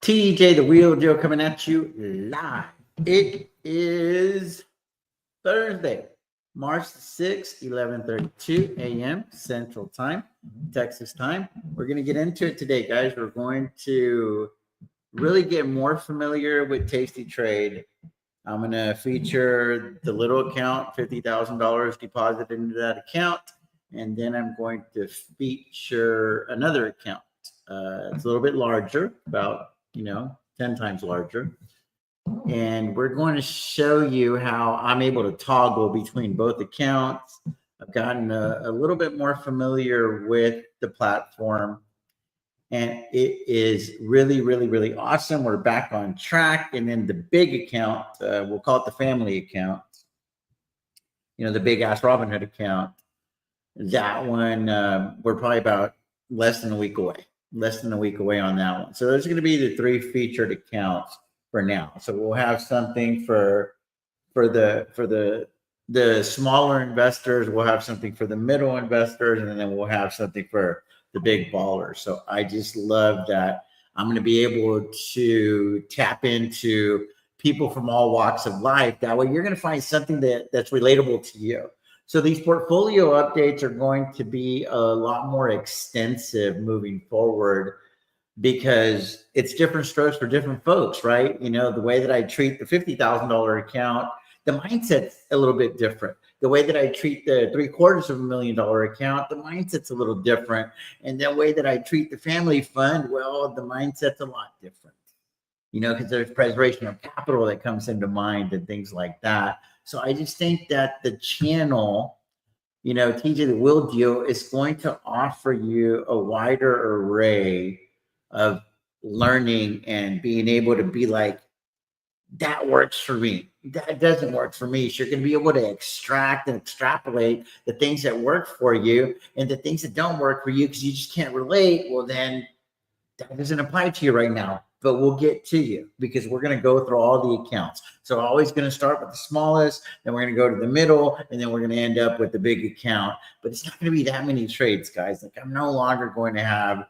TJ, the Wheel Joe, coming at you live. It is Thursday, March the 6th, 11:32 a.m. Central Time, Texas time. We're going to get into it today, guys. We're going to really get more familiar with Tastytrade. I'm going to feature the little account, $50,000 deposited into that account. And then I'm going to feature another account. It's a little bit larger, about 10 times larger. And we're going to show you how I'm able to toggle between both accounts. I've gotten a little bit more familiar with the platform, and it is really, really, really awesome. We're back on track. And then the big account, we'll call it the family account, the big ass Robinhood account. That one, we're probably about less than a week away on that one. So those are going to be the three featured accounts for now. So we'll have something for the smaller investors. We'll have something for the middle investors, and then we'll have something for the big ballers. So I just love that I'm going to be able to tap into people from all walks of life. That way you're going to find something that's relatable to you. So these portfolio updates are going to be a lot more extensive moving forward because it's different strokes for different folks, right? The way that I treat the $50,000 account, the mindset's a little bit different. The way that I treat the $750,000 account, the mindset's a little different. And the way that I treat the family fund, well, the mindset's a lot different. Because there's preservation of capital that comes into mind and things like that. So I just think that the channel, TJ the Will Deal, is going to offer you a wider array of learning and being able to be like, that works for me. That doesn't work for me. So you're going to be able to extract and extrapolate the things that work for you and the things that don't work for you because you just can't relate. Well, then that doesn't apply to you right now. But we'll get to you because we're going to go through all the accounts. So always going to start with the smallest, then we're going to go to the middle, and then we're going to end up with the big account. But it's not going to be that many trades, guys. Like, I'm no longer going to have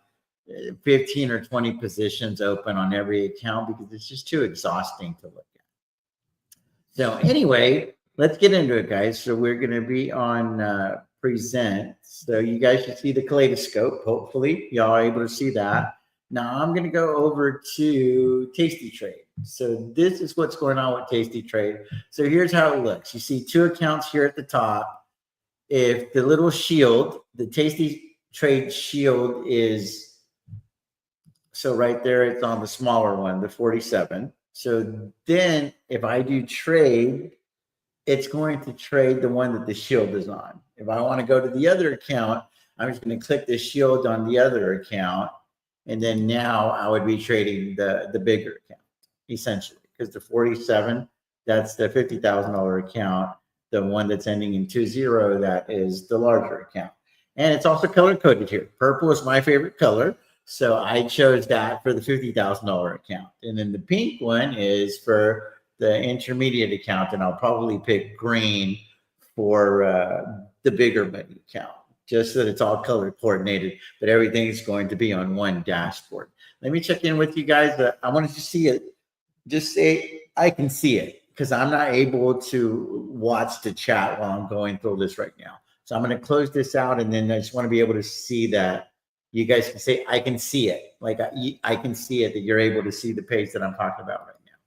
15 or 20 positions open on every account because it's just too exhausting to look at. So anyway, let's get into it, guys. So we're going to be on present. So you guys should see the kaleidoscope. Hopefully y'all are able to see that. Now I'm going to go over to Tastytrade. So this is what's going on with Tastytrade. So here's how it looks. You see two accounts here at the top. If the little shield, the Tastytrade shield is, so right there, it's on the smaller one, the 47. So then if I do trade, it's going to trade the one that the shield is on. If I want to go to the other account, I'm just going to click the shield on the other account. And then now I would be trading the bigger account, essentially, because the 47, that's the $50,000 account. The one that's ending in 20, that is the larger account. And it's also color coded here. Purple is my favorite color. So I chose that for the $50,000 account. And then the pink one is for the intermediate account. And I'll probably pick green for the bigger money account, just so that it's all color coordinated, but everything's going to be on one dashboard. Let me check in with you guys. I wanted to see it. Just say, I can see it, because I'm not able to watch the chat while I'm going through this right now. So I'm going to close this out, and then I just want to be able to see that you guys can say, I can see it. Like I can see it, that you're able to see the page that I'm talking about right now.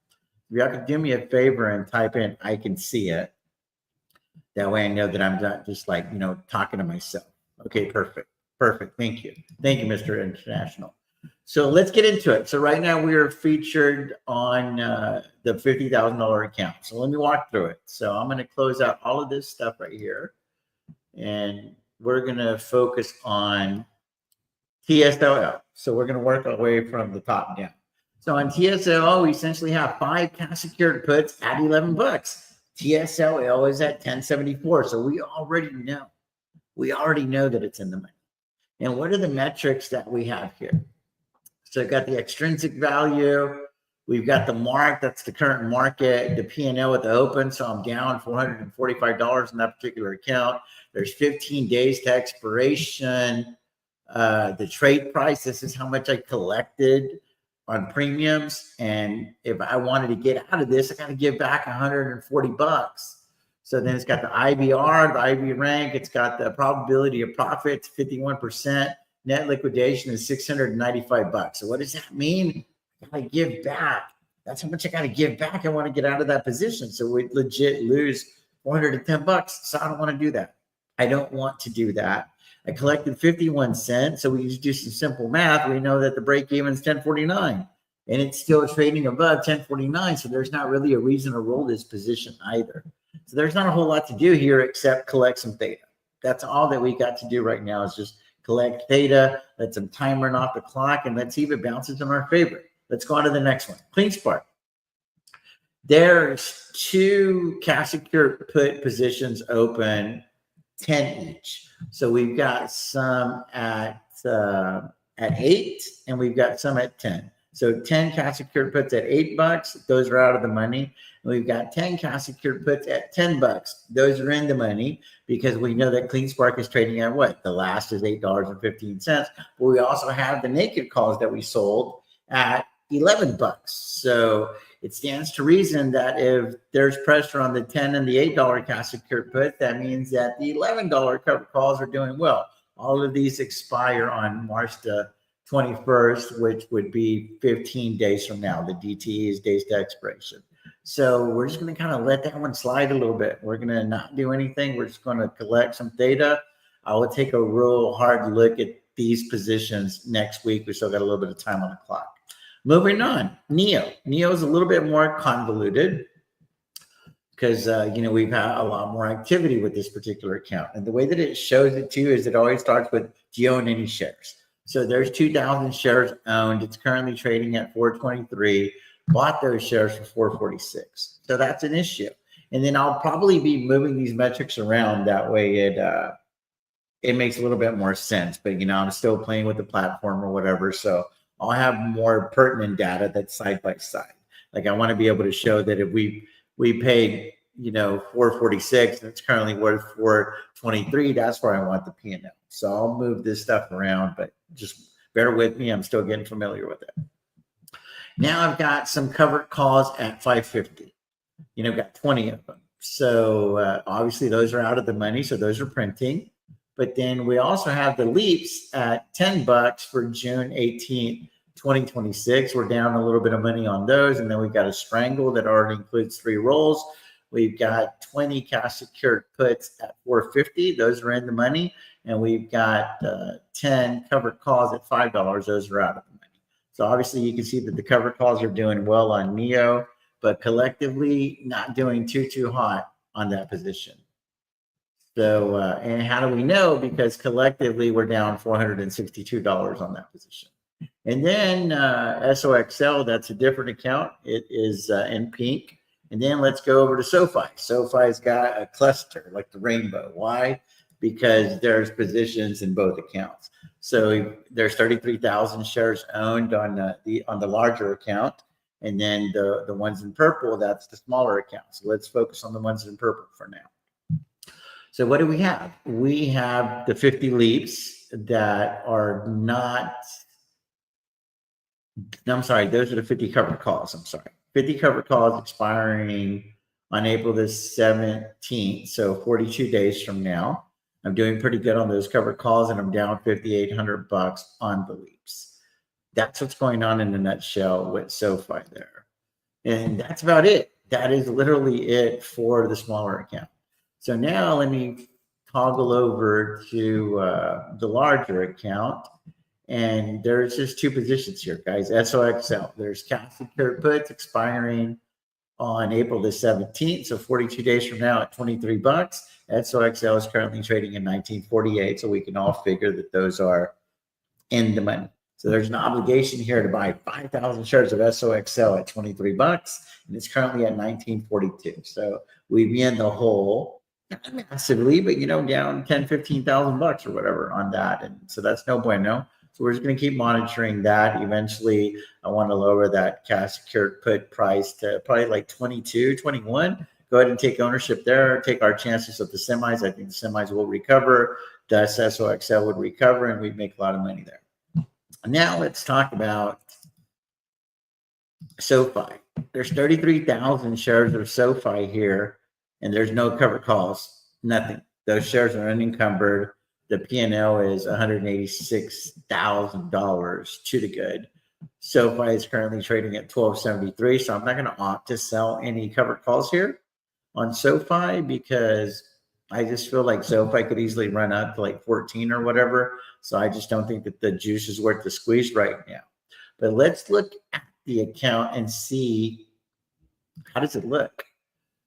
If y'all could do me a favor and type in, I can see it. That way I know that I'm not just like, talking to myself. Okay, perfect. Thank you, Mr. International. So let's get into it. So right now we are featured on the $50,000 account. So let me walk through it. So I'm going to close out all of this stuff right here, and we're going to focus on TSLL. So we're going to work our way from the top down. So on TSLL, we essentially have 5 cash secured puts at $11. TSLL is at 1074. So we already know that it's in the money. And what are the metrics that we have here? So we've got the extrinsic value. We've got the mark. That's the current market, the P&L at the open. So I'm down $445 in that particular account. There's 15 days to expiration. The trade price, this is how much I collected. on premiums. And if I wanted to get out of this, I got to give back $140. So then it's got the IBR, the IB rank. It's got the probability of profit, 51%. Net liquidation is $695. So what does that mean? I got to give back. That's how much I got to give back. I want to get out of that position. So we legit lose $410. So I don't want to do that. I don't want to do that. I collected 51 cents. So we just do some simple math. We know that the break even is 1049 and it's still trading above 1049. So there's not really a reason to roll this position either. So there's not a whole lot to do here except collect some theta. That's all that we got to do right now is just collect theta, let some time run off the clock, and let's see if it bounces in our favor. Let's go on to the next one. CleanSpark. There's 2 cash secured put positions open, 10 each. So we've got some at 8 and we've got some at 10. So 10 cash secured puts at $8. Those are out of the money. And we've got 10 cash secured puts at $10. Those are in the money because we know that CleanSpark is trading at what? The last is $8.15. But we also have the naked calls that we sold at $11. So it stands to reason that if there's pressure on the 10 and the $8 cash secured put, that means that the $11 covered calls are doing well. All of these expire on March the 21st, which would be 15 days from now. The DTE is days to expiration. So we're just going to kind of let that one slide a little bit. We're going to not do anything. We're just going to collect some data. I will take a real hard look at these positions next week. We still got a little bit of time on the clock. Moving on, NEO. NEO is a little bit more convoluted because, we've had a lot more activity with this particular account. And the way that it shows it to you is it always starts with, do you own any shares? So there's 2,000 shares owned. It's currently trading at 423. Bought those shares for 446. So that's an issue. And then I'll probably be moving these metrics around. That way it makes a little bit more sense. But, I'm still playing with the platform or whatever. So I'll have more pertinent data that's side by side. Like I want to be able to show that if we paid, 446 and it's currently worth 423, that's where I want the P&L. So I'll move this stuff around, but just bear with me. I'm still getting familiar with it. Now I've got some covered calls at 550. Got 20 of them. So obviously those are out of the money. So those are printing. But then we also have the leaps at $10 for June 18th, 2026. We're down a little bit of money on those. And then we've got a strangle that already includes 3 rolls. We've got 20 cash secured puts at 450. Those are in the money. And we've got 10 covered calls at $5. Those are out of the money. So obviously you can see that the covered calls are doing well on NEO, but collectively not doing too hot on that position. So, and how do we know? Because collectively we're down $462 on that position. And then SOXL, that's a different account. It is in pink. And then let's go over to Sofi. Sofi's got a cluster like the rainbow. Why? Because there's positions in both accounts. So there's 33,000 shares owned on the larger account. And then the ones in purple, that's the smaller account. So let's focus on the ones in purple for now. So what do we have? We have the 50 leaps that are not, I'm sorry, those are the 50 covered calls. I'm sorry. 50 covered calls expiring on April the 17th. So 42 days from now. I'm doing pretty good on those covered calls and I'm down $5,800 on the leaps. That's what's going on in a nutshell with Sofi there. And that's about it. That is literally it for the smaller account. So now let me toggle over to the larger account. And there's just 2 positions here, guys. SOXL. There's cash secured puts expiring on April the 17th. So 42 days from now at $23. SOXL is currently trading in 1948. So we can all figure that those are in the money. So there's an obligation here to buy 5,000 shares of SOXL at $23. And it's currently at 1942. So we've been in the hole. Not massively, but down 10, 15,000 bucks or whatever on that. And so that's no bueno. So we're just going to keep monitoring that. Eventually, I want to lower that cash secured put price to probably like 22, 21. Go ahead and take ownership there. Take our chances of the semis. I think the semis will recover. Thus, SOXL would recover, and we'd make a lot of money there. Now let's talk about SoFi. There's 33,000 shares of SoFi here, and there's no covered calls, nothing. Those shares are unencumbered. The P&L is $186,000 to the good. SoFi is currently trading at 1273, so I'm not going to opt to sell any covered calls here on SoFi because I just feel like SoFi could easily run up to like 14 or whatever. So I just don't think that the juice is worth the squeeze right now. But let's look at the account and see how does it look.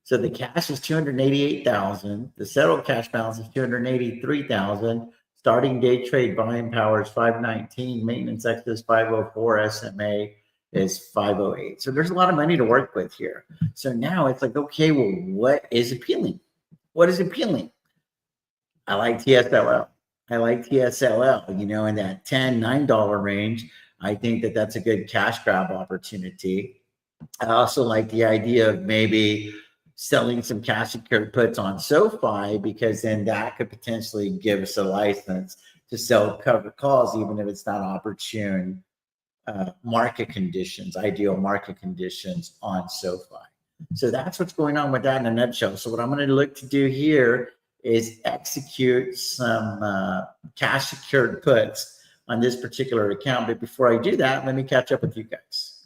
So the cash is 288,000. The settled cash balance is 283,000. Starting day trade buying power is 519. Maintenance excess 504. SMA is 508. So there's a lot of money to work with here. So now it's like, okay, well, what is appealing? What is appealing? I like TSLL. I like TSLL, you know, in that $10, $9 range. I think that that's a good cash grab opportunity. I also like the idea of maybe selling some cash secured puts on SoFi because then that could potentially give us a license to sell covered calls, even if it's not opportune market conditions, ideal market conditions on SoFi. So that's what's going on with that in a nutshell. So what I'm going to look to do here is execute some cash secured puts on this particular account. But before I do that, let me catch up with you guys.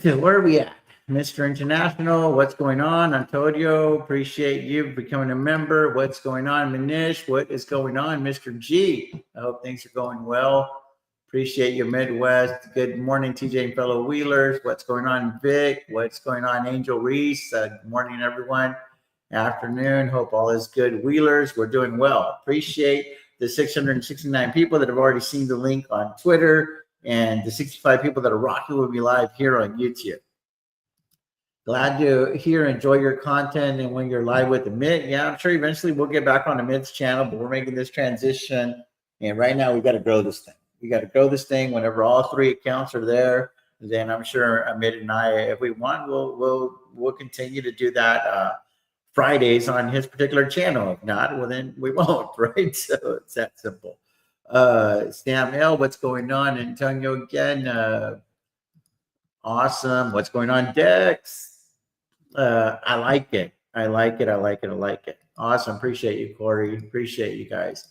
So where are we at? Mr. International, what's going on? Antonio, appreciate you becoming a member. What's going on? Manish, what is going on? Mr. G, I hope things are going well. Appreciate you, Midwest. Good morning, TJ and fellow Wheelers. What's going on, Vic? What's going on, Angel Reese? Good morning, everyone. Afternoon. Hope all is good, Wheelers. We're doing well. Appreciate the 669 people that have already seen the link on Twitter and the 65 people that are rocking with me live here on YouTube. Glad to hear, enjoy your content, and when you're live with the Mint, yeah, I'm sure eventually we'll get back on the Mint's channel, but we're making this transition, and right now we got to grow this thing. We got to grow this thing. Whenever all three accounts are there, then I'm sure Amit and I, if we want, we'll continue to do that Fridays on his particular channel. If not, well then we won't, right? So it's that simple. Sam L, what's going on? Antonio again. Awesome. What's going on, Dex? I like it. Awesome. Appreciate you, Corey. Appreciate you guys.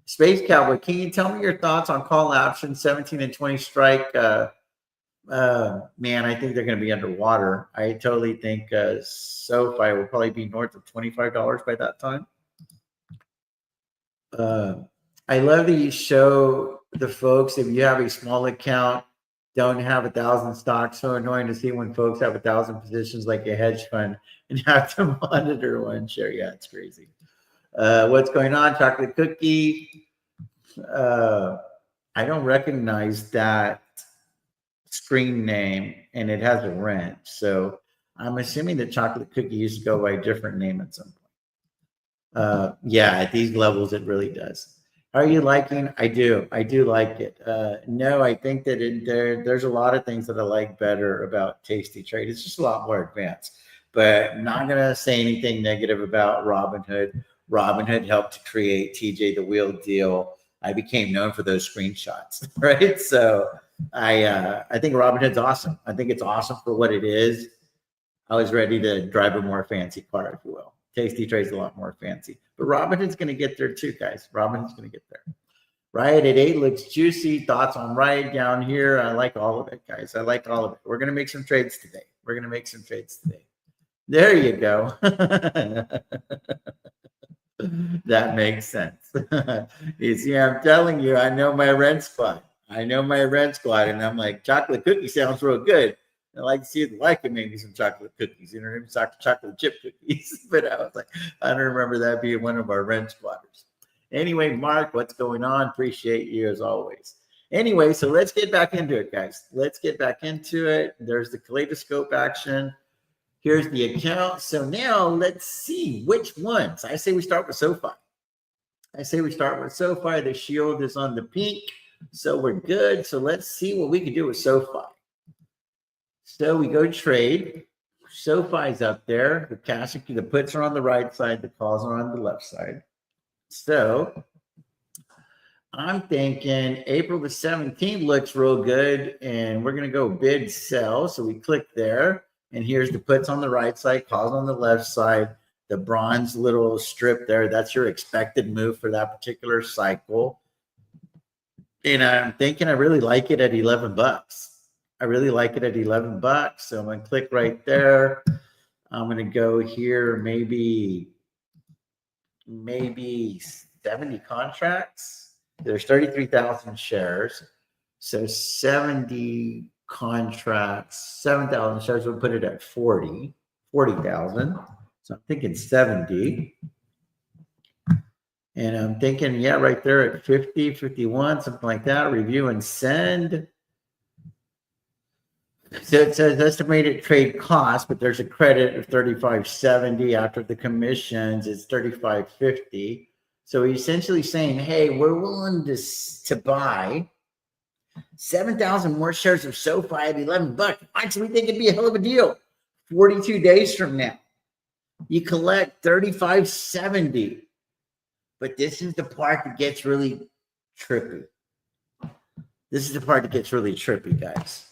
Space Cowboy, can you tell me your thoughts on call option 17 and 20 strike? Man, I think they're going to be underwater. I totally think SoFi will probably be north of $25 by that time. I love that you show the folks, if you have a small account, don't have 1,000 stocks. So annoying to see when folks have 1,000 positions like a hedge fund and have to monitor one share. Yeah, it's crazy. What's going on? Chocolate Cookie. I don't recognize that screen name, and it has a wrench. So I'm assuming that Chocolate Cookie used to go by a different name at some point. Yeah, at these levels, it really does. Are you liking? I do like it. No, I think that there's a lot of things that I like better about Tastytrade. It's just a lot more advanced. But I'm not gonna say anything negative about Robinhood. Robinhood helped to create TJ the Wheel deal. I became known for those screenshots, right? So I think Robinhood's awesome. I think it's awesome for what it is. I was ready to drive a more fancy car, if you will. Tastytrade's a lot more fancy. But Robinhood's going to get there too, guys. Robinhood's going to get there. Riot at 8 looks juicy. Thoughts on Riot down here? I like all of it, guys. I like all of it. We're going to make some trades today. There you go. That makes sense. You see, I'm telling you, I know my rent squad. And I'm like, chocolate cookie sounds real good. I like to see it like it, maybe some chocolate cookies, you know what I mean? Chocolate chip cookies. But I was like, I don't remember that being one of our rent squatters. Anyway, Mark, what's going on? Appreciate you as always. Anyway, so let's get back into it, guys. Let's get back into it. There's the kaleidoscope action. Here's the account. So now let's see which ones. I say we start with SoFi. The shield is on the pink, so we're good. So let's see what we can do with SoFi. So we go trade. SoFi's up there. The cash, the puts are on the right side. The calls are on the left side. So I'm thinking April the 17th looks real good, and we're going to go bid sell. So we click there, and here's the puts on the right side, calls on the left side, the bronze little strip there. That's your expected move for that particular cycle. And I'm thinking I really like it at 11 bucks. I really like it at 11 bucks. So I'm going to click right there. I'm going to go here, maybe 70 contracts. There's 33,000 shares. So 70 contracts, 7,000 shares would put it at 40,000. So I'm thinking 70. And I'm thinking, yeah, right there at 50, 51, something like that. Review and send. So it says estimated trade cost, but there's a credit of 35.70 after the commissions. It's 35.50. So he's essentially saying, hey, we're willing to buy 7,000 more shares of Sofi at 11 bucks. Actually, we think it'd be a hell of a deal. 42 days from now, you collect 35.70. But this is the part that gets really trippy. This is the part that gets really trippy, guys.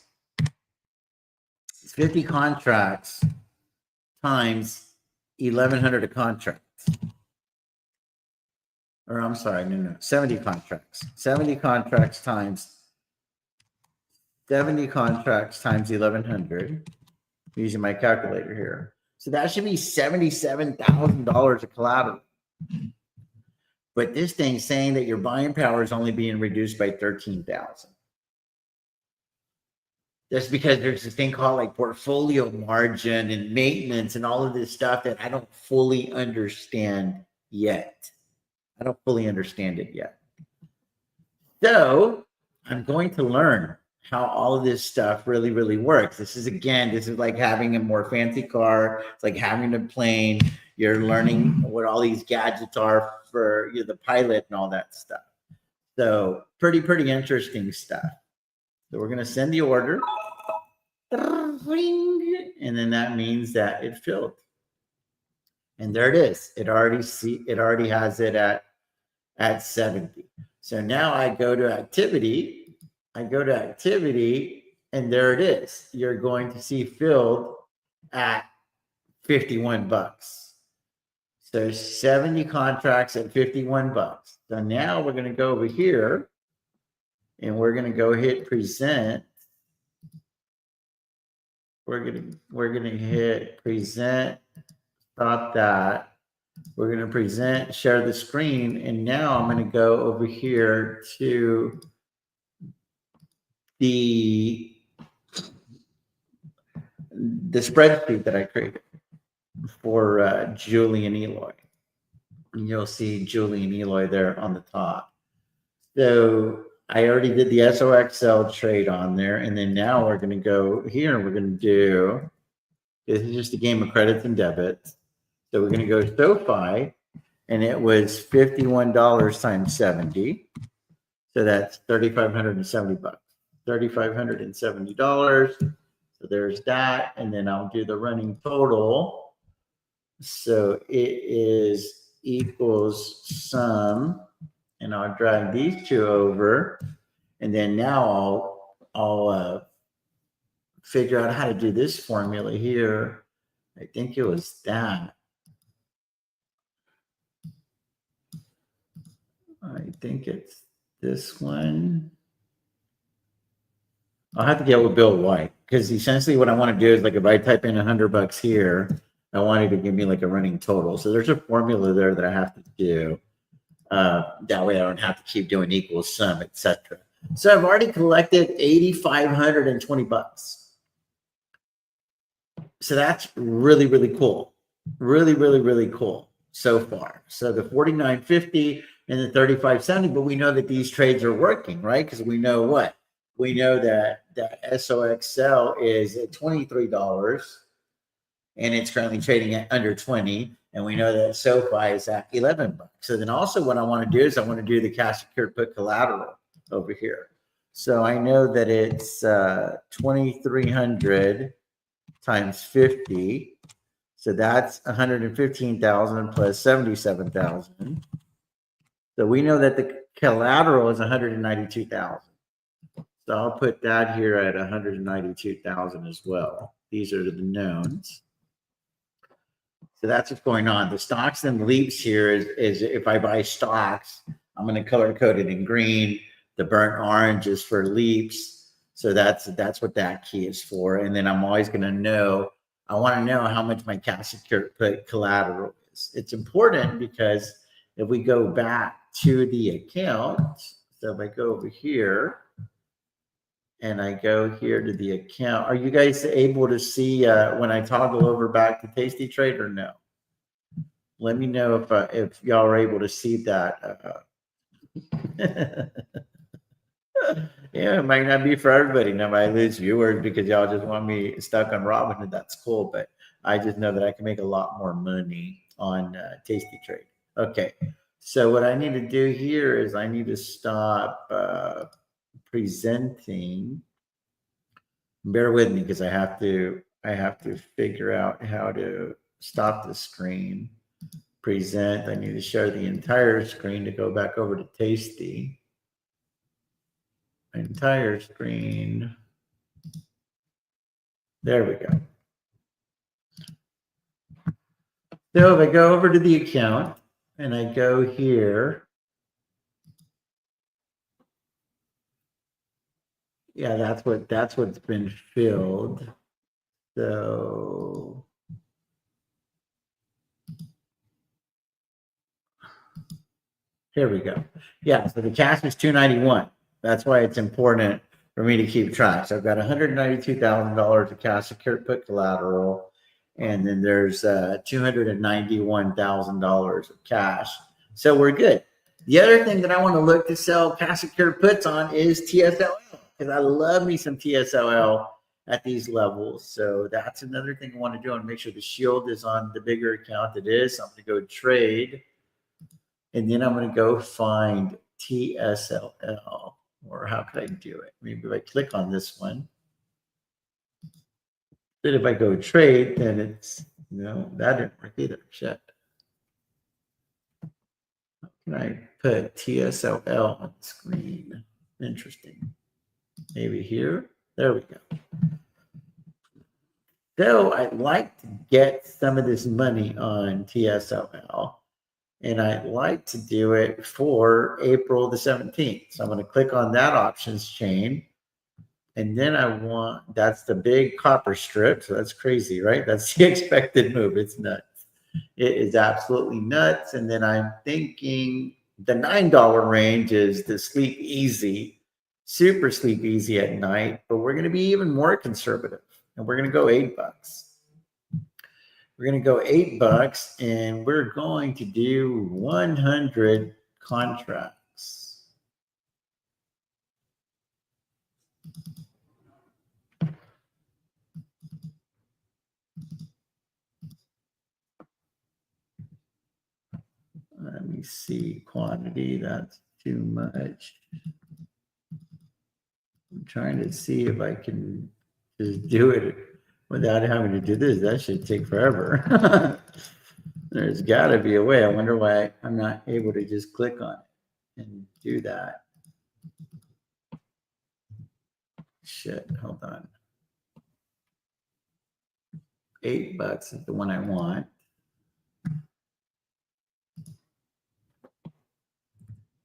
It's 50 contracts times 1,100 a contract. Or I'm sorry, no, 70 contracts. 70 contracts times 1,100 using my calculator here. So that should be $77,000 of collateral. But this thing's saying that your buying power is only being reduced by 13,000. That's because there's this thing called like portfolio margin and maintenance and all of this stuff that I don't fully understand yet. I don't fully understand it yet. So I'm going to learn how all of this stuff really, really works. This is like having a more fancy car. It's like having a plane. You're learning what all these gadgets are for the pilot and all that stuff. So pretty interesting stuff. So we're going to send the order. And then that means that it filled. And there it is. It already has it at 70. So now I go to activity. And there it is. You're going to see filled at 51 bucks. So 70 contracts at 51 bucks. So now we're going to go over here and we're going to go hit present. We're going to hit present. Stop that. We're going to present, share the screen. And now I'm going to go over here to the spreadsheet that I created for Julie and Eloy. And you'll see Julie and Eloy there on the top. So I already did the SOXL trade on there. And then now we're going to go here and we're going to do, this is just a game of credits and debits. So we're going to go to SoFi, and it was $51 times 70. So that's $3,570 bucks. $3,570. So there's that. And then I'll do the running total. So it is equals sum. And I'll drag these two over. And then now I'll figure out how to do this formula here. I think it was that. I think it's this one. I'll have to get with Bill White because essentially what I want to do is like if I type in $100 here, I want it to give me like a running total. So there's a formula there that I have to do. That way I don't have to keep doing equals sum, etc. So I've already collected $8,520. So that's really, really cool. Really cool so far. So the 49.50 and the 35.70, but we know that these trades are working, right? Because we know what? We know that SOXL is at $23 and it's currently trading at under 20. And we know that SoFi is at 11 bucks. So then also what I want to do is I want to do the cash secured put collateral over here. So I know that it's 2,300 times 50. So that's 115,000 plus 77,000. So we know that the collateral is 192,000. So I'll put that here at 192,000 as well. These are the knowns. So that's what's going on. The stocks and leaps here is if I buy stocks, I'm going to color code it in green. The burnt orange is for leaps. So that's what that key is for. And then I'm always going to know, I want to know how much my cash secured put collateral is. It's important because if we go back to the account, so if I go over here and I go here to the account, are you guys able to see when I toggle over back to Tastytrade or no? Let me know if y'all are able to see that. Yeah, it might not be for everybody. Now, I lose viewers because y'all just want me stuck on Robinhood. That's cool, but I just know that I can make a lot more money on Tastytrade. Okay, so what I need to do here is I need to stop presenting. Bear with me because I have to figure out how to stop the screen. Present. I need to share the entire screen to go back over to Tasty. Entire screen. There we go. So if I go over to the account and I go here, yeah, that's what's been filled. So here we go. Yeah, so the cash is 291. That's why it's important for me to keep track. So I've got $192,000 of cash secured put collateral, and then there's $291,000 of cash. So we're good. The other thing that I want to look to sell cash secured puts on is TSLL because I love me some TSLL at these levels. So that's another thing I want to do. I want to make sure the shield is on the bigger account. It is. So I'm going to go trade. And then I'm going to go find TSLL, or how could I do it? Maybe if I click on this one. Then if I go trade, then it's, no, that didn't work either. Shit. How can I put TSLL on the screen? Interesting. Maybe here. There we go. So I'd like to get some of this money on TSLL. And I'd like to do it for April the 17th. So I'm going to click on that options chain. And then I want, that's the big copper strip. So that's crazy, right? That's the expected move. It's nuts. It is absolutely nuts. And then I'm thinking the $9 range is the sleep easy, super sleep easy at night. But we're going to be even more conservative. And we're going to go $8. We're going to go $8 and we're going to do 100 contracts. Let me see quantity. That's too much. I'm trying to see if I can just do it without having to do this. That should take forever. There's got to be a way. I wonder why I'm not able to just click on it and do that. Shit, hold on. $8 is the one I want.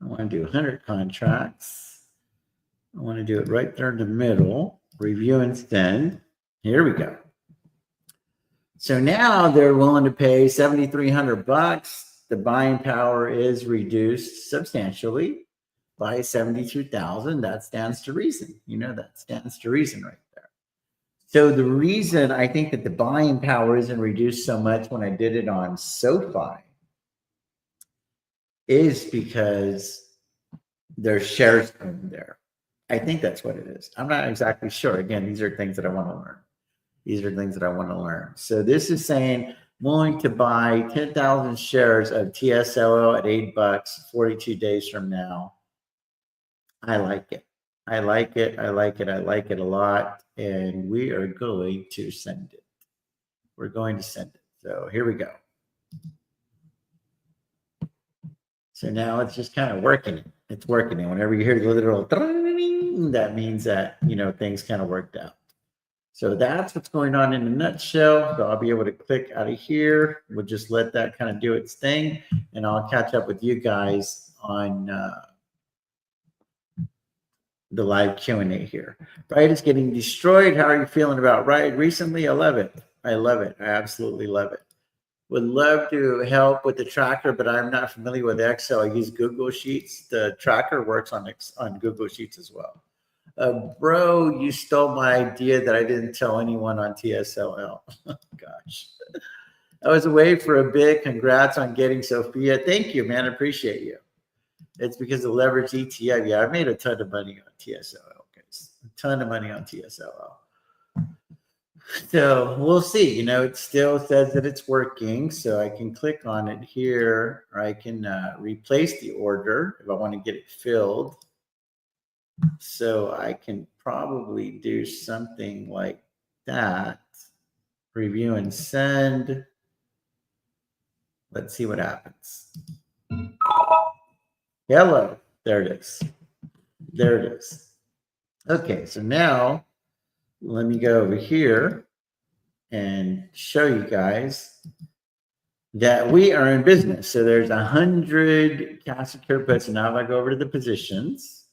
I want to do 100 contracts. I want to do it right there in the middle. Review and send. Here we go. So now they're willing to pay $7,300. The buying power is reduced substantially by 72,000. That stands to reason. You know, that stands to reason right there. So the reason I think that the buying power isn't reduced so much when I did it on Sofi is because there's shares in there. I think that's what it is. I'm not exactly sure. Again, these are things that I want to learn. These are things that I want to learn. So this is saying willing to buy 10,000 shares of TSLO at $8, 42 days from now. I like it. I like it. I like it. I like it a lot. And we are going to send it. We're going to send it. So here we go. So now it's just kind of working. It's working. And whenever you hear the little that means that, things kind of worked out. So that's what's going on in a nutshell. So I'll be able to click out of here. We'll just let that kind of do its thing. And I'll catch up with you guys on the live Q&A here. Riot is getting destroyed. How are you feeling about Riot recently? I love it. I love it. I absolutely love it. Would love to help with the tracker, but I'm not familiar with Excel. I use Google Sheets. The tracker works on Google Sheets as well. Bro, you stole my idea that I didn't tell anyone on TSLL. Gosh. I was away for a bit. Congrats on getting Sophia. Thank you, man. I appreciate you. It's because of leverage ETF. Yeah, I made a ton of money on TSLL, guys. A ton of money on TSLL. So we'll see. It still says that it's working. So I can click on it here, or I can replace the order if I want to get it filled. So I can probably do something like that. Review and send. Let's see what happens. Hello. There it is. There it is. Okay, so now let me go over here and show you guys that we are in business. So there's 100 cash secure puts. And now if I go over to the positions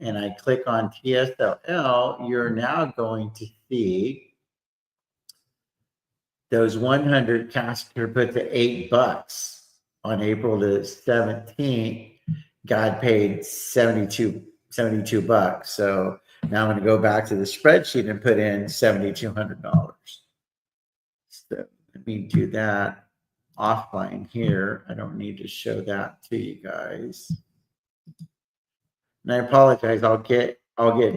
and I click on TSLL, you're now going to see those 100 cash secure puts at $8 on April the 17th. God paid 72 bucks. So now I'm going to go back to the spreadsheet and put in $7,200. So let me do that offline here. I don't need to show that to you guys. And I apologize. I'll get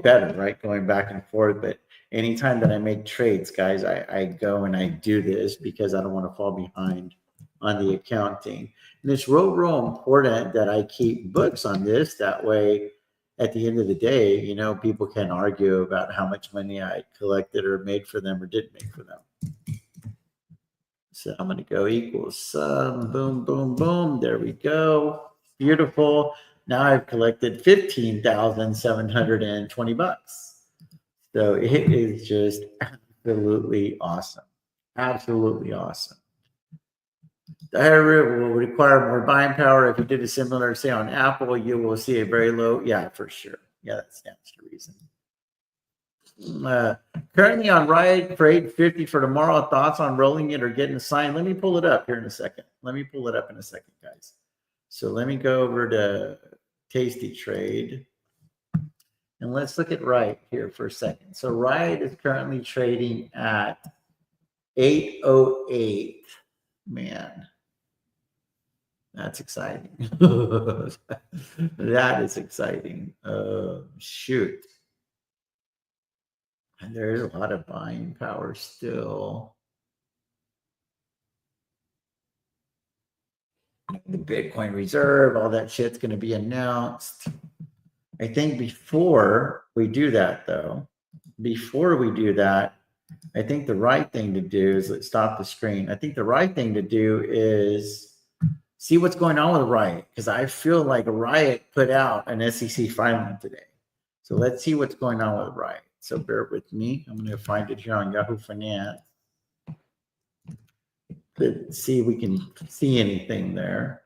better, right? Going back and forth. But anytime that I make trades, guys, I go and I do this because I don't want to fall behind on the accounting. And it's real important that I keep books on this. That way, at the end of the day, people can argue about how much money I collected or made for them or didn't make for them. So I'm going to go equals sum, boom, boom, boom. There we go. Beautiful. Now I've collected 15,720 bucks. So it is just absolutely awesome. Absolutely awesome. The higher rate will require more buying power. If you did a similar, say on Apple, you will see a very low. Yeah, for sure. Yeah, that stands to reason. Currently on Riot for 850 for tomorrow. Thoughts on rolling it or getting a sign? Let me pull it up here in a second. Guys. So let me go over to Tastytrade and let's look at Riot here for a second. So Riot is currently trading at 808. Man, that's exciting. That is exciting. Shoot. And there's a lot of buying power still. The Bitcoin reserve, all that shit's going to be announced. I think before we do that, though, I think the right thing to do is let's stop the screen. I think the right thing to do is see what's going on with Riot, because I feel like Riot put out an SEC filing today. So let's see what's going on with Riot. So bear with me. I'm going to find it here on Yahoo Finance. Let's see if we can see anything there.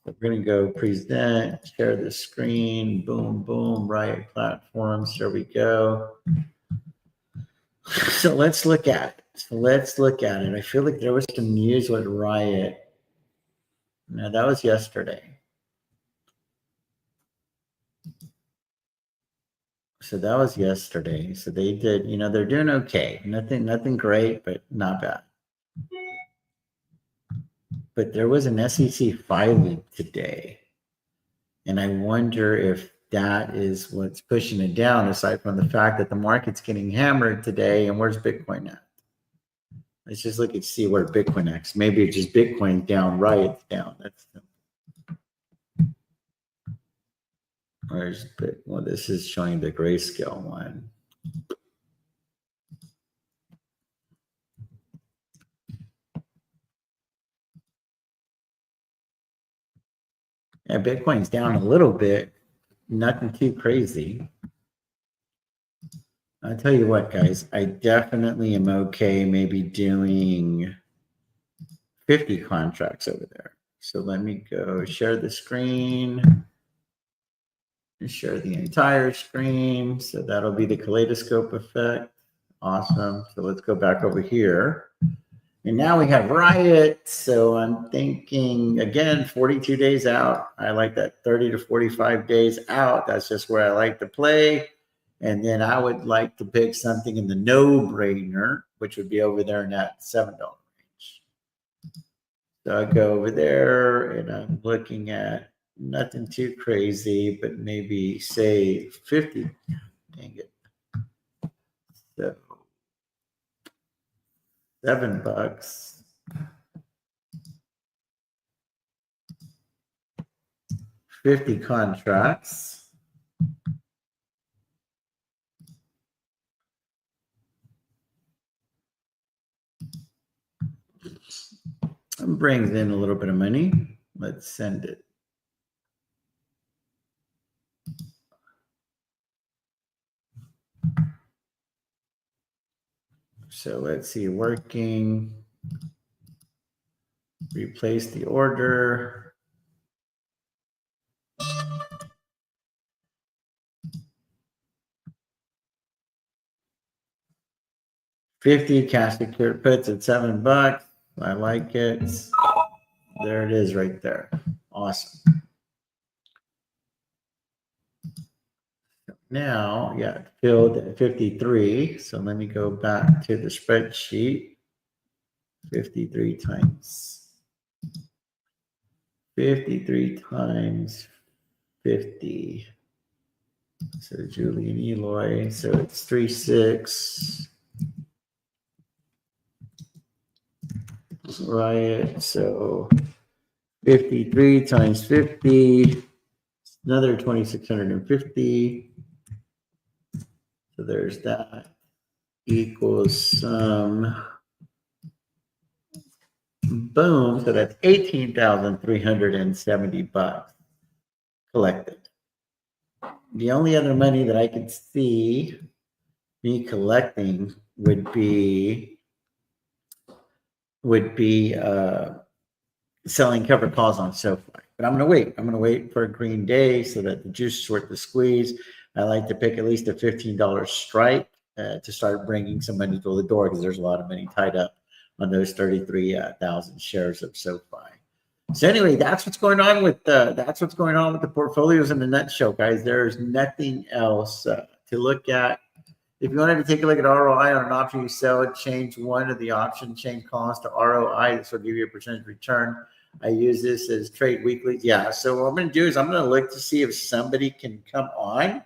We're going to go present, share the screen, boom, boom, Riot platforms. There we go. So let's look at it. I feel like there was some news with Riot. No, that was yesterday. So that was yesterday. So they did, they're doing okay. Nothing great, but not bad. But there was an SEC filing today. And I wonder if that is what's pushing it down, aside from the fact that the market's getting hammered today. And where's Bitcoin at? Let's just look and see where Bitcoin is. Maybe it's just Bitcoin down, Riot's down. Where's Bitcoin? Well, this is showing the grayscale one. And Bitcoin's down a little bit, nothing too crazy. I'll tell you what, guys, I definitely am okay maybe doing 50 contracts over there. So let me go share the screen and share the entire screen. So that'll be the kaleidoscope effect. Awesome. So let's go back over here. And now we have Riot. So I'm thinking, again, 42 days out. I like that 30 to 45 days out. That's just where I like to play. And then I would like to pick something in the no-brainer, which would be over there in that $7 range. So I go over there and I'm looking at nothing too crazy, but maybe say 50. Dang it. So $7. 50 contracts. Brings in a little bit of money. Let's send it. So let's see, working. Replace the order. $50 cash secured puts at $7. I like it. There it is right there. Awesome. Now, yeah, it filled at 53. So let me go back to the spreadsheet. 53 times 53 times 50. So Julian Eloy. So it's 3.6. Riot. So 53 times 50. Another 2,650. So there's that. Equals some. Boom. So that's $18,370 collected. The only other money that I could see me collecting would be selling covered calls on Sofi. But I'm going to wait. I'm going to wait for a green day so that the juice is worth the squeeze. I like to pick at least a $15 strike to start bringing some money to the door because there's a lot of money tied up on those 33,000 shares of Sofi. So anyway, that's what's going on with the portfolios in the nutshell, guys. There's nothing else to look at. If you wanted to take a look at ROI on an option you sell, change one of the option, change cost to ROI. This will give you a percentage return. I use this as trade weekly. Yeah. So what I'm going to do is I'm going to look to see if somebody can come on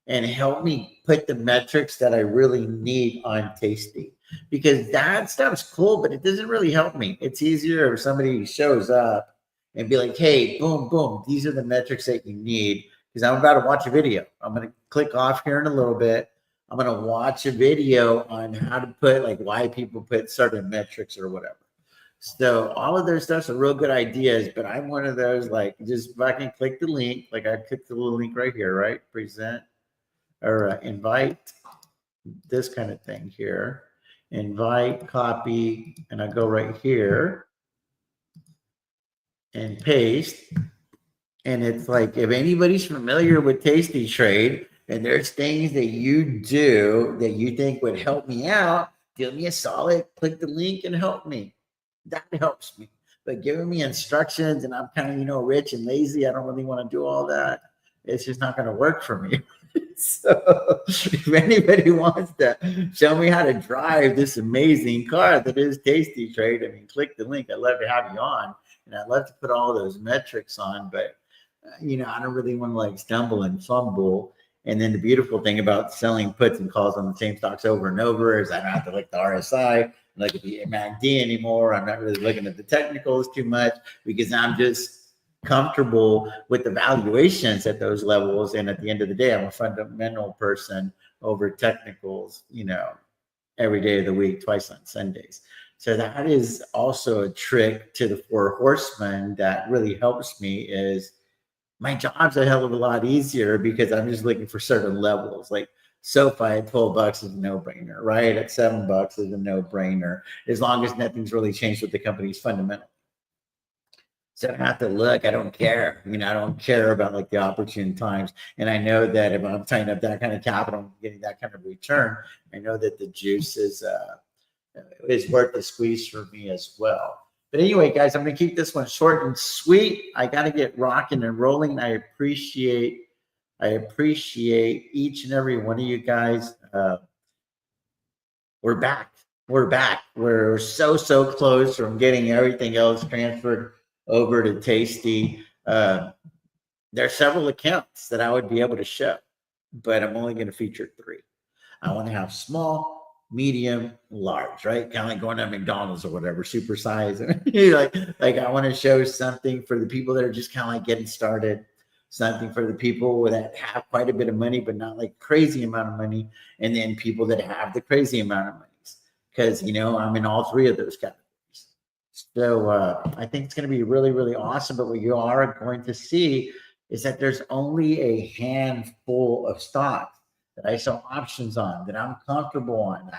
and help me put the metrics that I really need on Tasty, because that stuff's cool, but it doesn't really help me. It's easier if somebody shows up and be like, hey, boom, boom, these are the metrics that you need. Because I'm about to watch a video. I'm going to click off here in a little bit. I'm going to watch a video on how to put, like, why people put certain metrics or whatever. So all of their stuff's are real good ideas, but I'm one of those, like, just if I can click the link, like I clicked the little link right here, right? Present or invite, this kind of thing here. Invite, copy, and I go right here and paste. And it's like, if anybody's familiar with Tastytrade and there's things that you do that you think would help me out, give me a solid, click the link and help me. That helps me. But giving me instructions and I'm kind of, rich and lazy, I don't really want to do all that. It's just not going to work for me. So if anybody wants to show me how to drive this amazing car that is Tastytrade, I mean, click the link. I'd love to have you on. And I'd love to put all those metrics on, but I don't really want to like stumble and fumble. And then the beautiful thing about selling puts and calls on the same stocks over and over is I don't have to look the RSI, look at the MACD anymore. I'm not really looking at the technicals too much because I'm just comfortable with the valuations at those levels. And at the end of the day, I'm a fundamental person over technicals, every day of the week, twice on Sundays. So that is also a trick to the four horsemen that really helps me is my job's a hell of a lot easier because I'm just looking for certain levels. Like Sofi at $12 is a no-brainer, right? At $7 is a no-brainer, as long as nothing's really changed with the company's fundamental. So I don't have to look. I don't care. I mean, I don't care about like the opportune times. And I know that if I'm tying up that kind of capital and getting that kind of return, I know that the juice is worth the squeeze for me as well. But anyway, guys, I'm going to keep this one short and sweet. I got to get rocking and rolling. I appreciate each and every one of you guys. We're back. We're back. We're so close from getting everything else transferred over to Tasty. There are several accounts that I would be able to show, but I'm only going to feature 3. I want to have small, medium, large, right? Kind of like going to McDonald's or whatever, super size. like I want to show something for the people that are just kind of like getting started, something for the people that have quite a bit of money, but not like crazy amount of money, and then people that have the crazy amount of money. Because, I'm in all 3 of those categories. So I think it's going to be really, really awesome. But what you are going to see is that there's only a handful of stocks that I sell options on, that I'm comfortable on.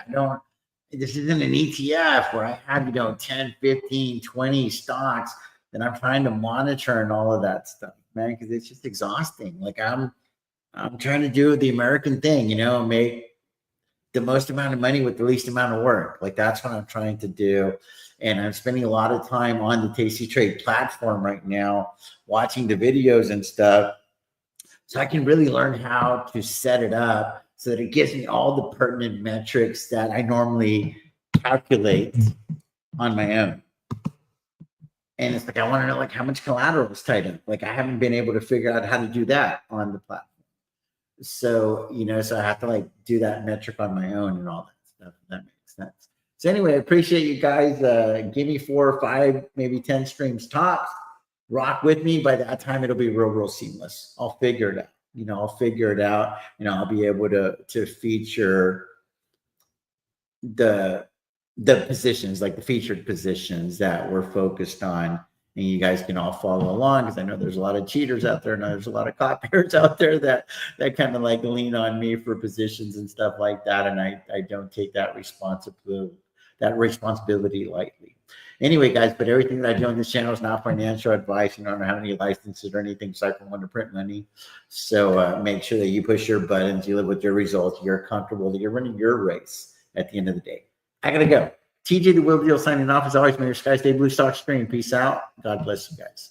This isn't an ETF where I have, 10, 15, 20 stocks that I'm trying to monitor and all of that stuff, man, because it's just exhausting. Like I'm trying to do the American thing, make the most amount of money with the least amount of work. Like that's what I'm trying to do. And I'm spending a lot of time on the Tastytrade platform right now, watching the videos and stuff, so I can really learn how to set it up so that it gives me all the pertinent metrics that I normally calculate on my own. And it's like, I want to know like how much collateral is tied in. Like I haven't been able to figure out how to do that on the platform. So, so I have to like do that metric on my own and all that stuff. If that makes sense. So anyway, I appreciate you guys. Give me 4 or 5, maybe 10 streams tops. Rock with me. By that time, it'll be real seamless. I'll figure it out. I'll figure it out. I'll be able to feature the positions, like the featured positions that we're focused on. And you guys can all follow along, because I know there's a lot of cheaters out there, and there's a lot of copiers out there that kind of like lean on me for positions and stuff like that. And I don't take that responsibility lightly. Anyway, guys, but everything that I do on this channel is not financial advice. I don't have any licenses or anything, aside from one to print money. So make sure that you push your buttons, you live with your results, you're comfortable, that you're running your race at the end of the day. I gotta go. TJ the Will Deal signing off. As always, may your skies stay blue, stock screen. Peace out. God bless you guys.